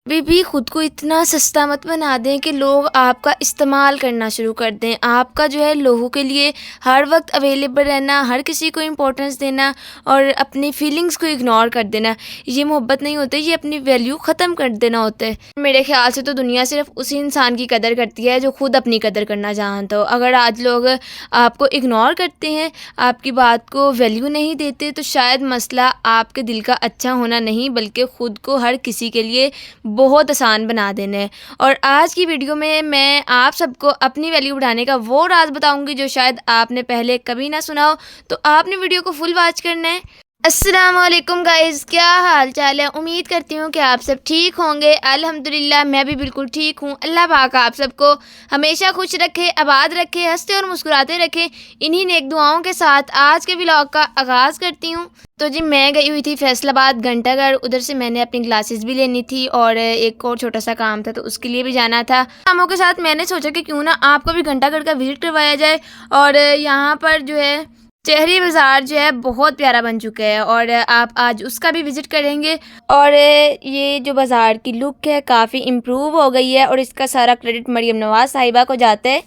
کبھی بھی خود کو اتنا سستا مت بنا دیں کہ لوگ آپ کا استعمال کرنا شروع کر دیں. آپ کا جو ہے لوگوں کے لیے ہر وقت اویلیبل رہنا، ہر کسی کو امپورٹنس دینا اور اپنی فیلنگس کو اگنور کر دینا، یہ محبت نہیں ہوتی، یہ اپنی ویلیو ختم کر دینا ہوتا ہے. میرے خیال سے تو دنیا صرف اسی انسان کی قدر کرتی ہے جو خود اپنی قدر کرنا جانتا ہو. اگر آج لوگ آپ کو اگنور کرتے ہیں، آپ کی بات کو ویلیو نہیں دیتے، تو شاید مسئلہ آپ کے دل کا اچھا ہونا نہیں بلکہ خود کو ہر کسی کے لیے بہت آسان بنا دینا ہے. اور آج کی ویڈیو میں آپ سب کو اپنی ویلیو بڑھانے کا وہ راز بتاؤں گی جو شاید آپ نے پہلے کبھی نہ سنا ہو. تو آپ نے ویڈیو کو فل واچ کرنا ہے. السلام علیکم گائز، کیا حال چال ہے؟ امید کرتی ہوں کہ آپ سب ٹھیک ہوں گے. الحمدللہ میں بھی بالکل ٹھیک ہوں. اللہ پاک آپ سب کو ہمیشہ خوش رکھے، آباد رکھے، ہنستے اور مسکراتے رکھے. انہی نیک دعاؤں کے ساتھ آج کے ولاگ کا آغاز کرتی ہوں. تو جی میں گئی ہوئی تھی فیصل آباد گھنٹہ گھر، ادھر سے میں نے اپنی کلاسز بھی لینی تھی اور ایک اور چھوٹا سا کام تھا تو اس کے لیے بھی جانا تھا. کاموں کے ساتھ میں نے سوچا کہ کیوں نہ آپ کو بھی گھنٹہ گھر کا وزٹ کروایا جائے. اور یہاں پر جو ہے چہری بازار جو ہے بہت پیارا بن چکا ہے اور آپ آج اس کا بھی وزٹ کریں گے. اور یہ جو بازار کی لک ہے کافی امپروو ہو گئی ہے اور اس کا سارا کریڈٹ مریم نواز صاحبہ کو جاتا ہے.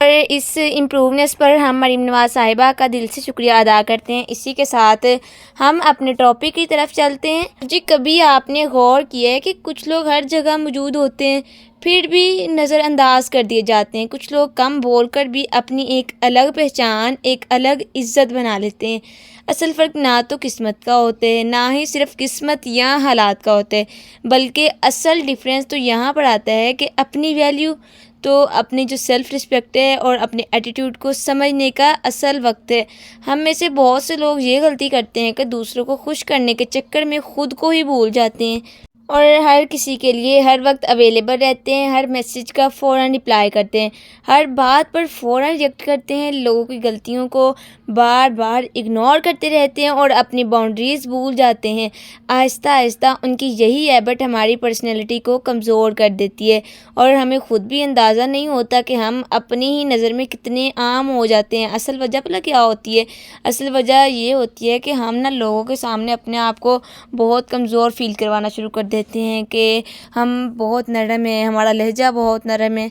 اور اس امپروونیس پر ہم مریم نواز صاحبہ کا دل سے شکریہ ادا کرتے ہیں. اسی کے ساتھ ہم اپنے ٹاپک کی طرف چلتے ہیں. جی کبھی آپ نے غور کیا ہے کہ کچھ لوگ ہر جگہ موجود ہوتے ہیں پھر بھی نظر انداز کر دیے جاتے ہیں. کچھ لوگ کم بول کر بھی اپنی ایک الگ پہچان، ایک الگ عزت بنا لیتے ہیں. اصل فرق نہ تو قسمت کا ہوتا ہے، نہ ہی صرف قسمت یا حالات کا ہوتا ہے، بلکہ اصل ڈیفرنس تو یہاں پر آتا ہے کہ اپنی ویلیو، تو اپنی جو سیلف رسپیکٹ ہے اور اپنے ایٹیٹیوڈ کو سمجھنے کا اصل وقت ہے. ہم میں سے بہت سے لوگ یہ غلطی کرتے ہیں کہ دوسروں کو خوش کرنے کے چکر میں خود کو ہی بھول جاتے ہیں اور ہر کسی کے لیے ہر وقت اویلیبل رہتے ہیں، ہر میسج کا فوراً رپلائی کرتے ہیں، ہر بات پر فوراً ریئیکٹ کرتے ہیں، لوگوں کی غلطیوں کو بار بار اگنور کرتے رہتے ہیں اور اپنی باؤنڈریز بھول جاتے ہیں. آہستہ آہستہ ان کی یہی ہیبٹ ہماری پرسنالٹی کو کمزور کر دیتی ہے اور ہمیں خود بھی اندازہ نہیں ہوتا کہ ہم اپنی ہی نظر میں کتنے عام ہو جاتے ہیں. اصل وجہ پتہ کیا ہوتی ہے؟ اصل وجہ یہ ہوتی ہے کہ ہم نا لوگوں کے سامنے اپنے آپ کو بہت کمزور فیل کروانا شروع کر دیتے ہیں کہ ہم بہت نرم ہیں، ہمارا لہجہ بہت نرم ہے.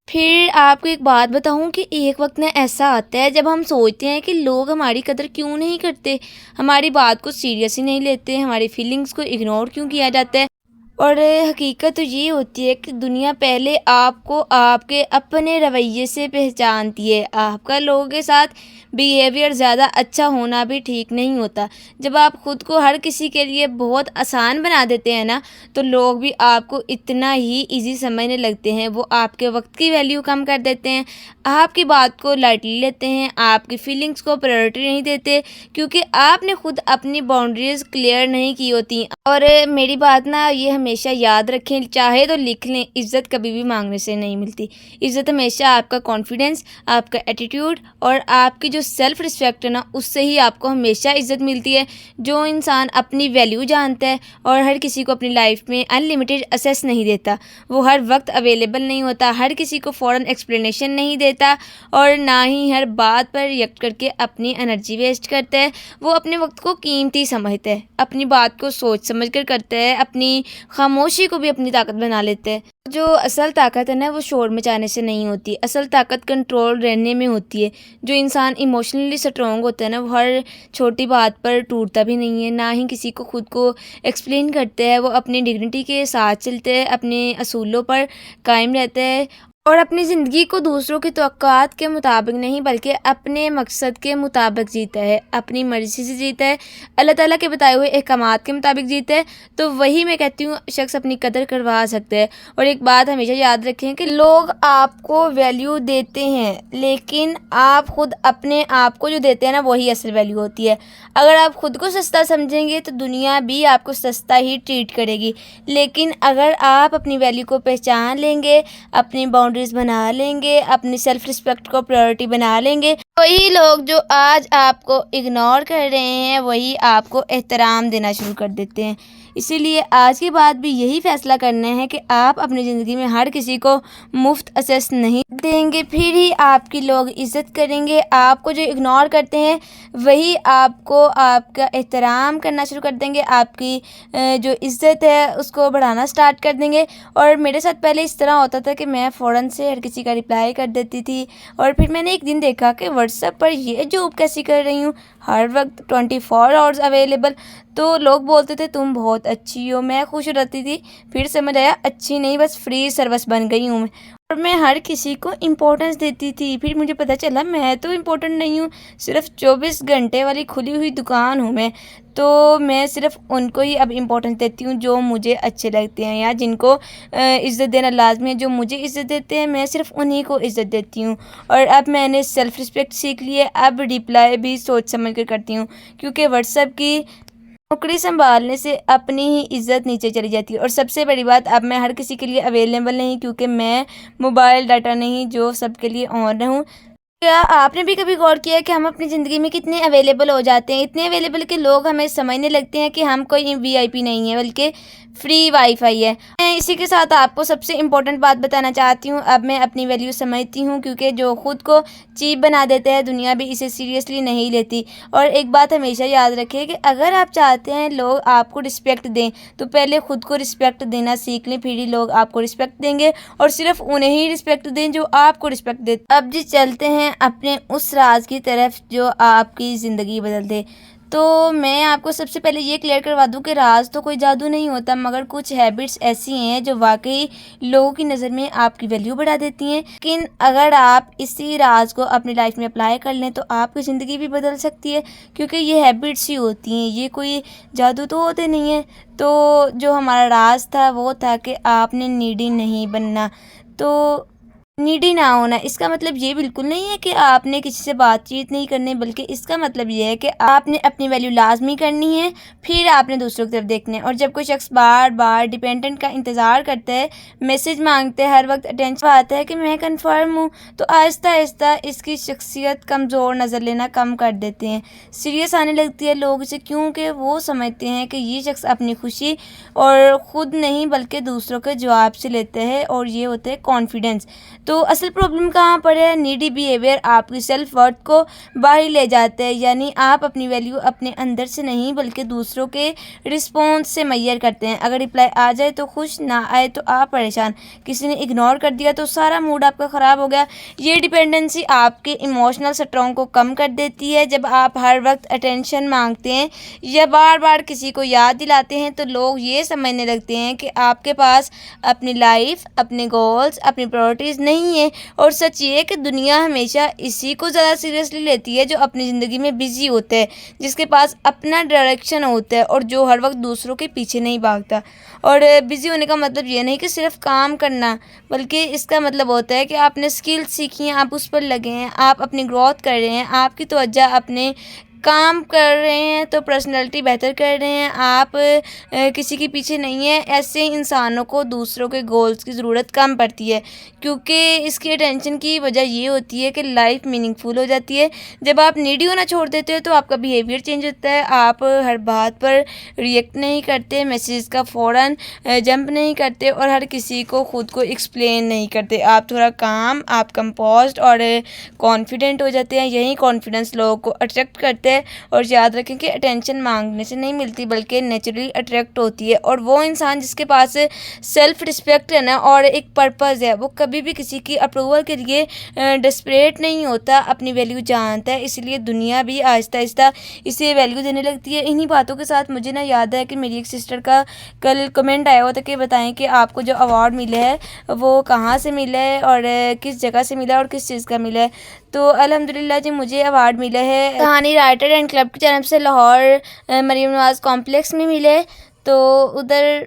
پھر آپ کو ایک بات بتاؤں کہ ایک وقت نہ ایسا آتا ہے جب ہم سوچتے ہیں کہ لوگ ہماری قدر کیوں نہیں کرتے، ہماری بات کو سیریس ہی نہیں لیتے، ہماری فیلنگز کو اگنور کیوں کیا جاتا ہے. اور حقیقت تو یہ ہوتی ہے کہ دنیا پہلے آپ کو آپ کے اپنے رویے سے پہچانتی ہے. آپ کا لوگوں کے ساتھ بیہیویئر زیادہ اچھا ہونا بھی ٹھیک نہیں ہوتا. جب آپ خود کو ہر کسی کے لیے بہت آسان بنا دیتے ہیں نا، تو لوگ بھی آپ کو اتنا ہی ایزی سمجھنے لگتے ہیں. وہ آپ کے وقت کی ویلیو کم کر دیتے ہیں، آپ کی بات کو لائٹلی لیتے ہیں، آپ کی فیلنگز کو پرائیورٹی نہیں دیتے کیونکہ آپ نے خود اپنی باؤنڈریز کلیئر نہیں کی ہوتی. اور میری بات نا یہ ہمیشہ یاد رکھیں، چاہے تو لکھ لیں، عزت کبھی بھی مانگنے سے نہیں ملتی. عزت ہمیشہ آپ کا کانفیڈنس، آپ کا ایٹیٹیوڈ اور آپ کی جو سیلف رسپیکٹ ہے نا، اس سے ہی آپ کو ہمیشہ عزت ملتی ہے. جو انسان اپنی ویلیو جانتا ہے اور ہر کسی کو اپنی لائف میں ان لمیٹڈ ایکسیس نہیں دیتا، وہ ہر وقت اویلیبل نہیں ہوتا، ہر کسی کو فوراً ایکسپلینیشن نہیں دیتا اور نہ ہی ہر بات پر ریئیکٹ کر کے اپنی انرجی ویسٹ کرتا ہے. وہ اپنے وقت کو قیمتی سمجھتا ہے، اپنی بات کو سوچ سمجھ کر کرتا ہے، اپنی خاموشی کو بھی اپنی طاقت بنا لیتا ہے. جو اصل طاقت ہے نا وہ شور مچانے سے نہیں ہوتی، اصل طاقت کنٹرول رہنے میں ہوتی ہے. جو انسان ایموشنلی سٹرونگ ہوتا ہے نا، وہ ہر چھوٹی بات پر ٹوٹتا بھی نہیں ہے، نہ ہی کسی کو خود کو ایکسپلین کرتا ہے. وہ اپنی ڈگنیٹی کے ساتھ چلتا ہے، اپنے اصولوں پر قائم رہتا ہے اور اپنی زندگی کو دوسروں کی توقعات کے مطابق نہیں بلکہ اپنے مقصد کے مطابق جیتا ہے، اپنی مرضی سے جیتا ہے، اللہ تعالیٰ کے بتائے ہوئے احکامات کے مطابق جیتا ہے. تو وہی میں کہتی ہوں شخص اپنی قدر کروا سکتا ہے. اور ایک بات ہمیشہ یاد رکھیں کہ لوگ آپ کو ویلیو دیتے ہیں لیکن آپ خود اپنے آپ کو جو دیتے ہیں نا وہی اصل ویلیو ہوتی ہے. اگر آپ خود کو سستا سمجھیں گے تو دنیا بھی آپ کو سستا ہی ٹریٹ کرے گی، لیکن اگر آپ اپنی ویلیو کو پہچان لیں گے، اپنی باؤنڈریز بنا لیں گے، اپنی سیلف رسپیکٹ کو پرائیورٹی بنا لیں گے، وہی لوگ جو آج آپ کو اگنور کر رہے ہیں وہی آپ کو احترام دینا شروع کر دیتے ہیں. اسی لیے آج کے بعد بھی یہی فیصلہ کرنا ہے کہ آپ اپنی زندگی میں ہر کسی کو مفت ایکسیس نہیں دیں گے، پھر ہی آپ کی لوگ عزت کریں گے۔ آپ کو جو اگنور کرتے ہیں وہی آپ کو آپ کا احترام کرنا شروع کر دیں گے، آپ کی جو عزت ہے اس کو بڑھانا سٹارٹ کر دیں گے۔ اور میرے ساتھ پہلے اس طرح ہوتا تھا کہ میں فوراً سے ہر کسی کا رپلائی کر دیتی تھی، اور پھر میں نے ایک دن دیکھا کہ واٹس ایپ پر یہ جاب کیسی کر رہی ہوں، ہر وقت 24 آورز اویلیبل۔ تو لوگ بولتے تھے تم بہت اچھی ہو، میں خوش ہو جاتی تھی۔ پھر سمجھ آیا اچھی نہیں، بس فری سروس بن گئی ہوں میں، اور میں ہر کسی کو امپورٹنس دیتی تھی۔ پھر مجھے پتہ چلا میں تو امپورٹنٹ نہیں ہوں، صرف 24 گھنٹے والی کھلی ہوئی دکان ہوں میں، تو میں صرف ان کو ہی اب امپورٹنس دیتی ہوں جو مجھے اچھے لگتے ہیں یا جن کو عزت دینا لازمی ہے۔ جو مجھے عزت دیتے ہیں میں صرف انہی کو عزت دیتی ہوں، اور اب میں نے سیلف رسپیکٹ سیکھ لی ہے۔ اب رپلائی بھی سوچ سمجھ کر کرتی ہوں، کیونکہ واٹس ایپ کی نوکری سنبھالنے سے اپنی ہی عزت نیچے چلی جاتی ہے۔ اور سب سے بڑی بات، اب میں ہر کسی کے لیے اویلیبل نہیں، کیونکہ میں موبائل ڈاٹا نہیں جو سب کے لیے آن رہوں۔ کیا آپ نے بھی کبھی غور کیا ہے کہ ہم اپنی زندگی میں کتنے اویلیبل ہو جاتے ہیں، اتنے اویلیبل کہ لوگ ہمیں سمجھنے لگتے ہیں کہ ہم کوئی VIP نہیں ہیں بلکہ فری وائی فائی ہے۔ میں اسی کے ساتھ آپ کو سب سے امپورٹنٹ بات بتانا چاہتی ہوں، اب میں اپنی ویلیو سمجھتی ہوں، کیونکہ جو خود کو چیپ بنا دیتے ہیں دنیا بھی اسے سیریسلی نہیں لیتی۔ اور ایک بات ہمیشہ یاد رکھیں کہ اگر آپ چاہتے ہیں لوگ آپ کو رسپیکٹ دیں تو پہلے خود کو رسپیکٹ دینا سیکھ لیں، پھر ہی لوگ آپ کو رسپیکٹ دیں گے، اور صرف انہیں ہی رسپیکٹ دیں جو آپ کو رسپیکٹ دیتے۔ اب جی چلتے ہیں اپنے اس راز کی طرف جو آپ کی زندگی بدل دے۔ تو میں آپ کو سب سے پہلے یہ کلیئر کروا دوں کہ راز تو کوئی جادو نہیں ہوتا، مگر کچھ ہیبٹس ایسی ہیں جو واقعی لوگوں کی نظر میں آپ کی ویلیو بڑھا دیتی ہیں۔ لیکن اگر آپ اسی راز کو اپنی لائف میں اپلائی کر لیں تو آپ کی زندگی بھی بدل سکتی ہے، کیونکہ یہ ہیبٹس ہی ہوتی ہیں، یہ کوئی جادو تو ہوتے نہیں ہیں۔ تو جو ہمارا راز تھا وہ تھا کہ آپ نے نیڈی نہیں بننا۔ تو نیڈی نہ ہونا اس کا مطلب یہ بالکل نہیں ہے کہ آپ نے کسی سے بات چیت نہیں کرنی، بلکہ اس کا مطلب یہ ہے کہ آپ نے اپنی ویلیو لازمی کرنی ہے، پھر آپ نے دوسروں کی طرف دیکھنا ہے۔ اور جب کوئی شخص بار بار ڈیپینڈنٹ کا انتظار کرتا ہے، میسج مانگتا ہے، ہر وقت اٹینشن پاتا ہے کہ میں کنفرم ہوں، تو آہستہ آہستہ اس کی شخصیت کمزور نظر لینا کم کر دیتے ہیں، سیریس آنے لگتی ہے لوگ اسے، کیونکہ وہ سمجھتے ہیں کہ یہ شخص اپنی خوشی اور خود نہیں بلکہ دوسروں کے جواب سے لیتا ہے، اور یہ ہوتا ہے کانفیڈنس۔ تو اصل پرابلم کہاں پر ہے؟ نیڈی بیہیویئر آپ کی سیلف ورتھ کو باہر لے جاتا ہے، یعنی آپ اپنی ویلیو اپنے اندر سے نہیں بلکہ دوسروں کے رسپانس سے میئر کرتے ہیں۔ اگر رپلائی آ جائے تو خوش، نہ آئے تو آپ پریشان، کسی نے اگنور کر دیا تو سارا موڈ آپ کا خراب ہو گیا۔ یہ ڈیپینڈنسی آپ کے ایموشنل سٹرونگ کو کم کر دیتی ہے۔ جب آپ ہر وقت اٹینشن مانگتے ہیں یا بار بار کسی کو یاد دلاتے ہیں تو لوگ یہ سمجھنے لگتے ہیں کہ آپ کے پاس اپنی لائف، اپنے گولز، اپنی پرائورٹیز نہیں ہے۔ اور سچ یہ ہے کہ دنیا ہمیشہ اسی کو زیادہ سیریسلی لیتی ہے جو اپنی زندگی میں بزی ہوتا ہے، جس کے پاس اپنا ڈائریکشن ہوتا ہے، اور جو ہر وقت دوسروں کے پیچھے نہیں بھاگتا۔ اور بزی ہونے کا مطلب یہ نہیں کہ صرف کام کرنا، بلکہ اس کا مطلب ہوتا ہے کہ آپ نے اسکل سیکھی ہیں، آپ اس پر لگے ہیں، آپ اپنی گروتھ کر رہے ہیں، آپ کی توجہ اپنے کام کر رہے ہیں، تو پرسنالٹی بہتر کر رہے ہیں، آپ کسی کے پیچھے نہیں ہیں۔ ایسے انسانوں کو دوسروں کے گولز کی ضرورت کم پڑتی ہے، کیونکہ اس کی اٹینشن کی وجہ یہ ہوتی ہے کہ لائف میننگ فل ہو جاتی ہے۔ جب آپ نیڈی ہونا چھوڑ دیتے ہو تو آپ کا بیہیویئر چینج ہوتا ہے، آپ ہر بات پر ریئیکٹ نہیں کرتے، میسیج کا فوراً جمپ نہیں کرتے، اور ہر کسی کو خود کو ایکسپلین نہیں کرتے۔ آپ تھوڑا کام، آپ کمپوزڈ اور کانفیڈنٹ ہو جاتے ہیں۔ یہی کانفیڈنس لوگوں کو اٹریکٹ کرتے ہیں، اور یاد رکھیں کہ اٹینشن مانگنے سے نہیں ملتی بلکہ نیچرلی اٹریکٹ ہوتی ہے۔ اور وہ انسان جس کے پاس سیلف رسپیکٹ ہے نا اور ایک پرپز ہے، وہ کبھی بھی کسی کی اپروول کے لیے ڈسپریٹ نہیں ہوتا، اپنی ویلیو جانتا ہے، اس لیے دنیا بھی آہستہ آہستہ اسے ویلیو دینے لگتی ہے۔ انہی باتوں کے ساتھ مجھے یاد ہے کہ میری ایک سسٹر کا کل کمنٹ آیا ہوا تھا کہ بتائیں کہ آپ کو جو ایوارڈ ملا ہے وہ کہاں سے ملا ہے اور کس جگہ سے ملا ہے اور کس چیز کا ملا ہے۔ تو الحمدللہ جی مجھے ایوارڈ ملا ہے کہانی رائٹر اینڈ کلب کی جانب سے، لاہور مریم نواز کمپلیکس میں ملے۔ تو ادھر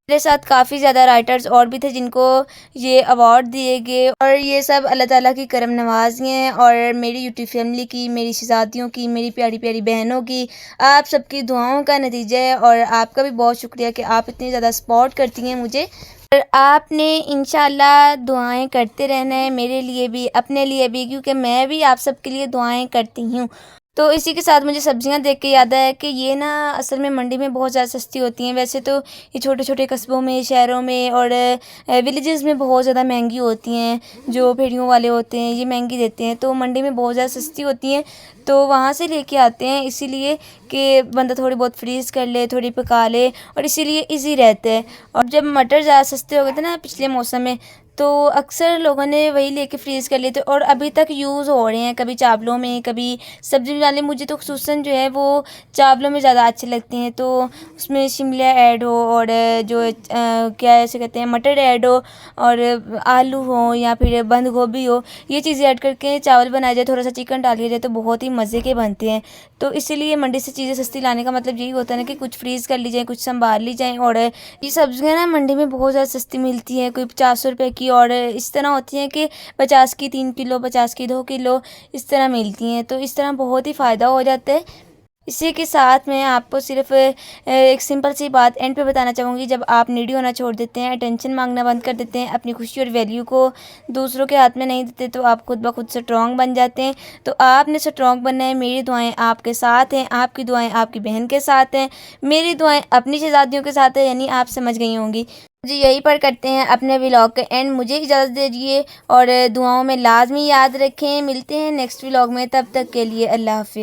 میرے ساتھ کافی زیادہ رائٹرز اور بھی تھے جن کو یہ ایوارڈ دیے گئے، اور یہ سب اللہ تعالیٰ کی کرم نوازی ہیں، اور میری یوٹیوب فیملی کی، میری شہزادیوں کی، میری پیاری پیاری بہنوں کی، آپ سب کی دعاؤں کا نتیجہ ہے۔ اور آپ کا بھی بہت شکریہ کہ آپ اتنی زیادہ سپورٹ کرتی ہیں مجھے، اور آپ نے انشاءاللہ دعائیں کرتے رہنا ہے میرے لیے بھی، اپنے لیے بھی، کیونکہ میں بھی آپ سب کے لیے دعائیں کرتی ہوں۔ تو اسی کے ساتھ مجھے سبزیاں دیکھ کے یاد آیا کہ یہ نا اصل میں منڈی میں بہت زیادہ سستی ہوتی ہیں. ویسے تو یہ چھوٹے چھوٹے قصبوں میں، شہروں میں اور ولیجز میں بہت زیادہ مہنگی ہوتی ہیں. جو بھیڑیوں والے ہوتے ہیں یہ مہنگی دیتے ہیں، تو منڈی میں بہت زیادہ سستی ہوتی ہیں. تو وہاں سے لے کے آتے ہیں، اسی لیے کہ بندہ تھوڑی بہت فریز کر لے، تھوڑی پکا لے، اور اسی لیے ایزی رہتا ہے. اور جب مٹر زیادہ سستے ہو گئے تھے نا پچھلے موسم میں، تو اکثر لوگوں نے وہی لے کے فریز کر لیے تھے، اور ابھی تک یوز ہو رہے ہیں، کبھی چاولوں میں، کبھی سبزی والے. مجھے تو خصوصاً جو ہے وہ چاولوں میں زیادہ اچھے لگتے ہیں. تو اس میں شملہ ایڈ ہو، اور جو کیا ایسے کہتے ہیں مٹر ایڈ ہو، اور آلو ہو، یا پھر بند گوبھی ہو، یہ چیزیں ایڈ کر کے چاول بنایا جائے، تھوڑا سا چکن ڈال دیا جائے، تو بہت ہی مزے کے بنتے ہیں. تو اسی لیے منڈی سے چیزیں سستی لانے کا مطلب یہی ہوتا ہے نا کہ کچھ فریز کر لی جائیں، کچھ سنبھال لی جائیں. اور یہ سبزیاں نا منڈی میں بہت زیادہ سستی ملتی ہیں، کوئی 50 روپے کی، اور اس طرح ہوتی ہیں کہ 50 کی 3 کلو، 50 کی 2 کلو، اس طرح ملتی ہیں. تو اس طرح بہت ہی فائدہ ہو جاتا ہے. اسی کے ساتھ میں آپ کو صرف ایک سمپل سی بات اینڈ پہ بتانا چاہوں گی. جب آپ نیڈی ہونا چھوڑ دیتے ہیں، اٹینشن مانگنا بند کر دیتے ہیں، اپنی خوشی اور ویلیو کو دوسروں کے ہاتھ میں نہیں دیتے، تو آپ خود بخود اسٹرانگ بن جاتے ہیں. تو آپ نے اسٹرانگ بننا ہے. میری دعائیں آپ کے ساتھ ہیں، آپ کی دعائیں آپ کی بہن کے ساتھ ہیں، میری دعائیں اپنی شہزادیوں کے ساتھ ہیں. یعنی آپ سمجھ گئی ہوں گی. جی یہی پر کرتے ہیں اپنے ولاگ کا اینڈ. مجھے اجازت دیجیے، اور دعاؤں میں لازمی یاد رکھیں. ملتے ہیں نیکسٹ ولاگ میں، تب تک کے لیے اللہ حافظ.